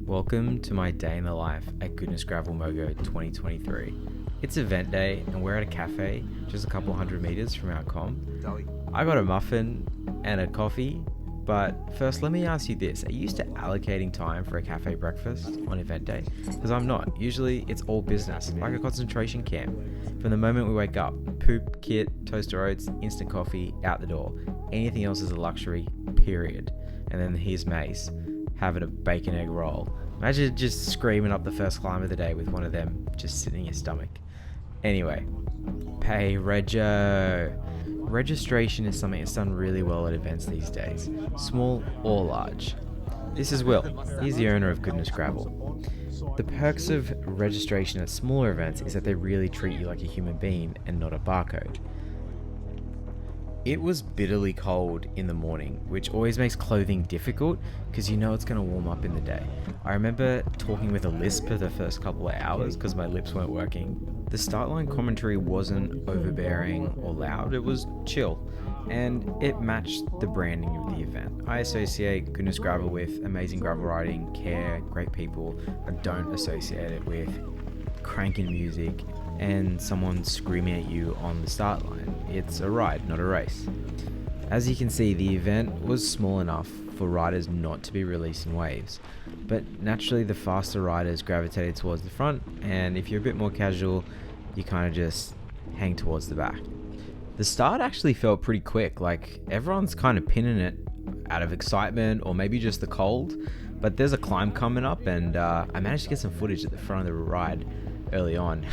Welcome to my day in the life at Goodnessgravel Mogo 2023. It's event day and we're at a cafe just a couple hundred meters from our com. I got a muffin and a coffee, but first let me ask you this. Are you used to allocating time for a cafe breakfast on event day? Because I'm not. Usually it's all business, like a concentration camp. From the moment we wake up, poop, kit, toaster oats, instant coffee, out the door. Anything else is a luxury, period. And then here's Mace having a bacon egg roll. Imagine just screaming up the first climb of the day with one of them just sitting in your stomach. Anyway, pay rego. Registration is something that's done really well at events these days, small or large. This is Will. He's the owner of Goodnessgravel. The perks of registration at smaller events is that they really treat you like a human being and not a barcode. It was bitterly cold in the morning, which always makes clothing difficult because you know it's going to warm up in the day. I remember talking with a lisp for the first couple of hours because my lips weren't working. The start line commentary wasn't overbearing or loud, it was chill, and it matched the branding of the event. I associate Goodnessgravel with amazing gravel riding, care, great people. I don't associate it with cranking music and someone screaming at you on the start line. It's a ride, not a race. As you can see, the event was small enough for riders not to be released in waves, but naturally the faster riders gravitated towards the front, and if you're a bit more casual, you kind of just hang towards the back. The start actually felt pretty quick, like everyone's kind of pinning it out of excitement or maybe just the cold, but there's a climb coming up, and I managed to get some footage at the front of the ride early on.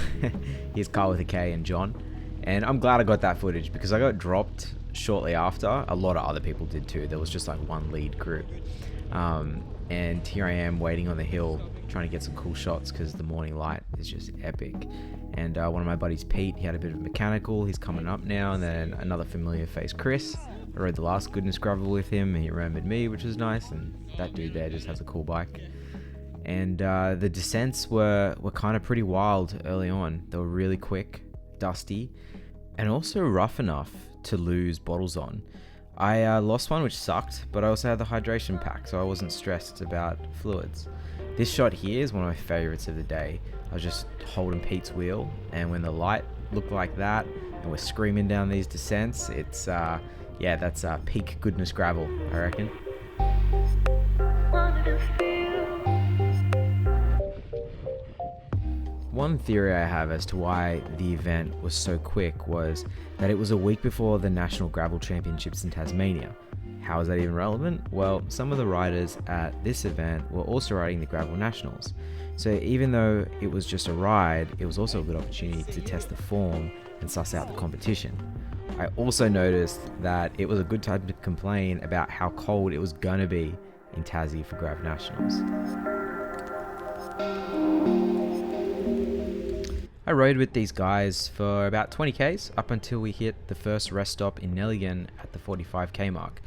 Here's Carl with a K and John, and I'm glad I got that footage because I got dropped shortly after. A lot of other people did too. There was just like one lead group, and here I am waiting on the hill trying to get some cool shots because the morning light is just epic. And one of my buddies, Pete, he had a bit of mechanical, he's coming up now. And then another familiar face, Chris. I rode the last Goodnessgravel with him and he remembered me, which was nice, and that dude there just has a cool bike. And the descents were kind of pretty wild early on. They were really quick, dusty, and also rough enough to lose bottles on. I lost one, which sucked, but I also had the hydration pack, so I wasn't stressed about fluids. This shot here is one of my favorites of the day. I was just holding Pete's wheel, and when the light looked like that, and we're screaming down these descents, it's that's peak Goodnessgravel, I reckon. One theory I have as to why the event was so quick was that it was a week before the National Gravel Championships in Tasmania. How is that even relevant? Well, some of the riders at this event were also riding the Gravel Nationals. So even though it was just a ride, it was also a good opportunity to test the form and suss out the competition. I also noticed that it was a good time to complain about how cold it was gonna be in Tassie for Gravel Nationals. I rode with these guys for about 20 Ks up until we hit the first rest stop in Nelligan at the 45K mark.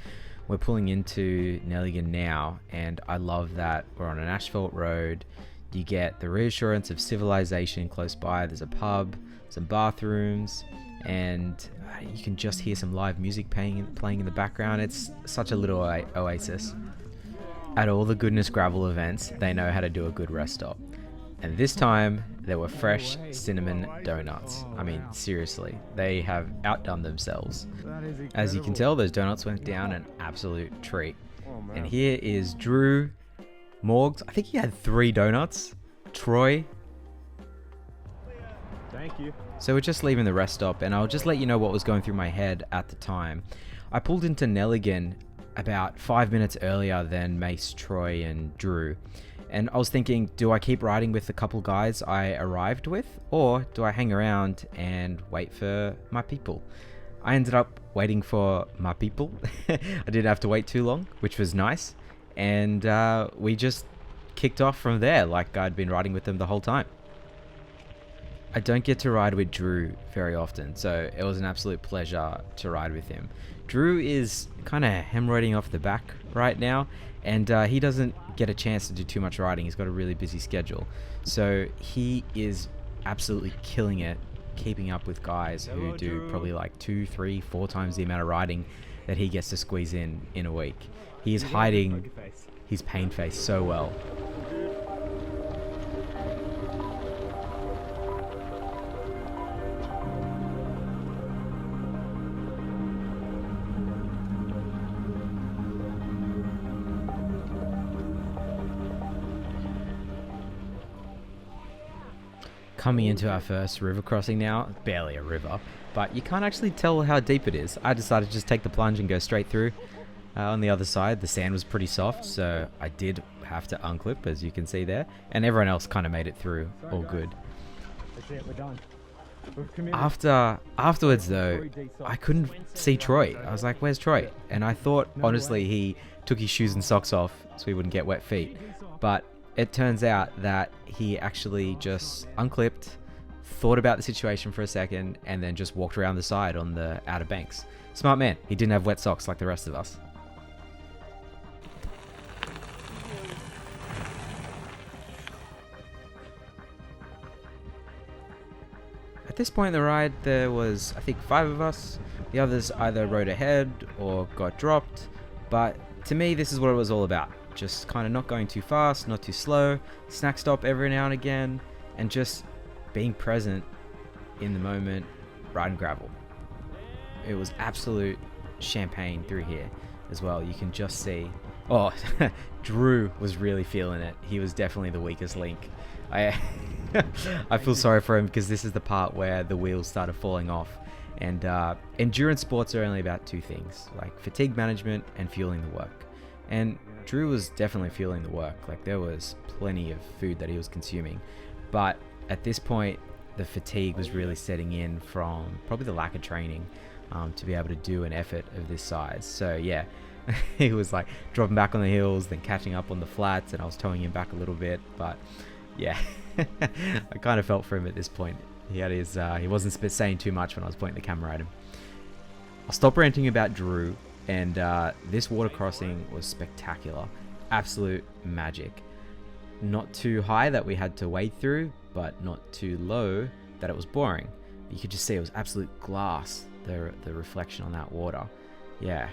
We're pulling into Nelligan now, and I love that we're on an asphalt road. You get the reassurance of civilization close by. There's a pub, some bathrooms, and you can just hear some live music playing in the background. It's such a little oasis. At all the Goodnessgravel events, they know how to do a good rest stop. And this time, there were fresh cinnamon donuts. I mean, seriously, they have outdone themselves. As you can tell, those donuts went down an absolute treat. And here is Drew Morgs. I think he had 3 donuts. Troy. Thank you. So we're just leaving the rest stop, and I'll just let you know what was going through my head at the time. I pulled into Nelligan about 5 minutes earlier than Mace, Troy, and Drew. And I was thinking, do I keep riding with the couple guys I arrived with, or do I hang around and wait for my people? I ended up waiting for my people. I didn't have to wait too long, which was nice. And we just kicked off from there like I'd been riding with them the whole time. I don't get to ride with Drew very often, so it was an absolute pleasure to ride with him. Drew is kind of hemorrhoiding off the back right now, and he doesn't get a chance to do too much riding. He's got a really busy schedule. So he is absolutely killing it, keeping up with guys who do probably like 2, 3, 4 times the amount of riding that he gets to squeeze in a week. He is hiding his pain face so well. Coming into our first river crossing now, barely a river, but you can't actually tell how deep it is. I decided to just take the plunge and go straight through. On the other side, the sand was pretty soft, so I did have to unclip, as you can see there, and everyone else kind of made it through all good. That's it, we're done. Afterwards though, I couldn't see Troy. I was like, where's Troy? And I thought, honestly, he took his shoes and socks off so he wouldn't get wet feet. But it turns out that he actually just unclipped, thought about the situation for a second, and then just walked around the side on the outer banks. Smart man. He didn't have wet socks like the rest of us. At this point in the ride, there was, I think, 5 of us. The others either rode ahead or got dropped. But to me, this is what it was all about. Just kind of not going too fast, not too slow, snack stop every now and again, and just being present in the moment, riding gravel. It was absolute champagne through here as well. You can just see. Oh, Drew was really feeling it. He was definitely the weakest link. I feel sorry for him because this is the part where the wheels started falling off. And endurance sports are only about 2 things, like fatigue management and fueling the work. And Drew was definitely fueling the work. Like, there was plenty of food that he was consuming. But at this point, the fatigue was really setting in from probably the lack of training to be able to do an effort of this size. So yeah, he was like dropping back on the hills, then catching up on the flats, and I was towing him back a little bit. But yeah, I kind of felt for him at this point. He had his, he wasn't saying too much when I was pointing the camera at him. I'll stop ranting about Drew, and this water crossing was spectacular. Absolute magic. Not too high that we had to wade through, but not too low that it was boring. You could just see it was absolute glass, the reflection on that water. Yeah.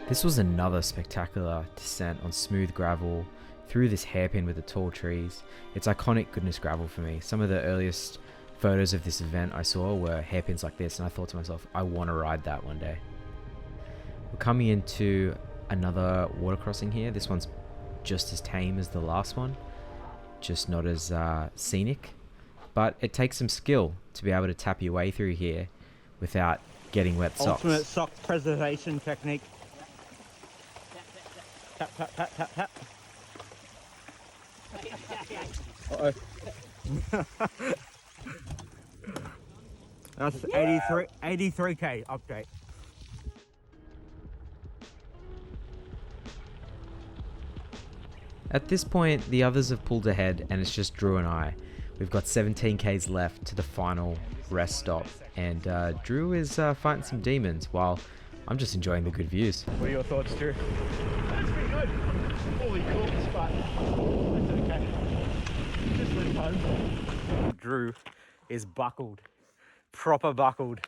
This was another spectacular descent on smooth gravel through this hairpin with the tall trees. It's iconic Goodnessgravel for me. Some of the earliest photos of this event I saw were hairpins like this, and I thought to myself, I want to ride that one day. We're coming into another water crossing here. This one's just as tame as the last one, just not as scenic, but it takes some skill to be able to tap your way through here without getting wet socks. Ultimate sock preservation technique. Tap, tap, tap, tap, tap. Uh-oh. That's 83k update. At this point, the others have pulled ahead and it's just Drew and I. We've got 17k's left to the final rest stop, and Drew is fighting some demons while I'm just enjoying the good views. What are your thoughts, Drew? That's pretty good. Fully cooked, but it's okay. Just live home. Drew is buckled. Proper buckled.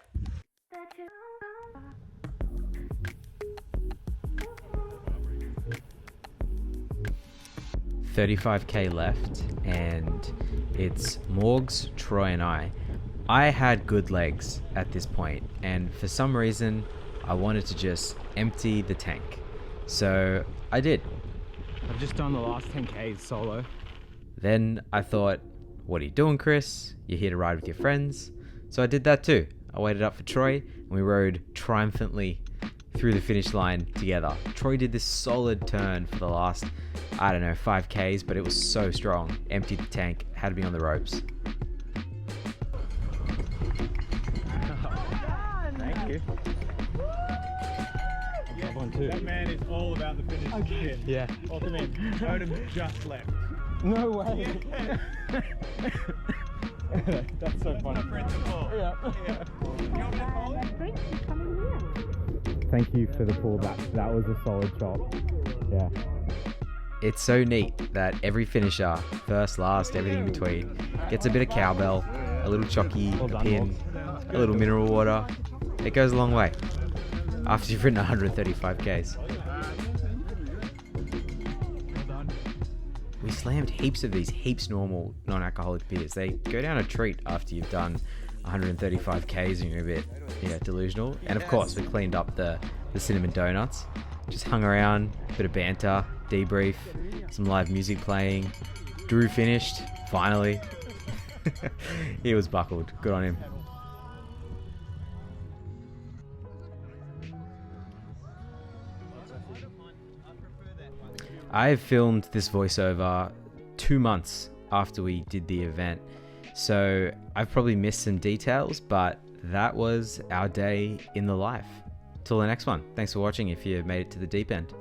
35k left, and it's Morgs, Troy, and I. I had good legs at this point, and for some reason, I wanted to just empty the tank. So I did. I've just done the last 10k's solo. Then I thought, what are you doing, Chris? You're here to ride with your friends. So I did that too. I waited up for Troy, and we rode triumphantly through the finish line together. Troy did this solid turn for the last, I don't know, 5k's, but it was so strong. Emptied the tank, had me on the ropes. Thank you. That man is all about the finish. Okay. Yeah. Welcome in. Odom just left. No way. That's so funny. Yeah. Thank you for the pullback. That was a solid shot. Yeah. It's so neat that every finisher, first, last, everything in between, gets a bit of cowbell, a little chocky, a pin, a little mineral water. It goes a long way after you've ridden 135k's. We slammed heaps of these, heaps normal non-alcoholic beers. They go down a treat after you've done 135k's and you're a bit delusional. And of course, we cleaned up the cinnamon donuts. Just hung around, bit of banter, debrief, some live music playing. Drew finished, finally. He was buckled. Good on him. I filmed this voiceover 2 months after we did the event, so I've probably missed some details, but that was our day in the life. Till the next one. Thanks for watching if you made it to the deep end.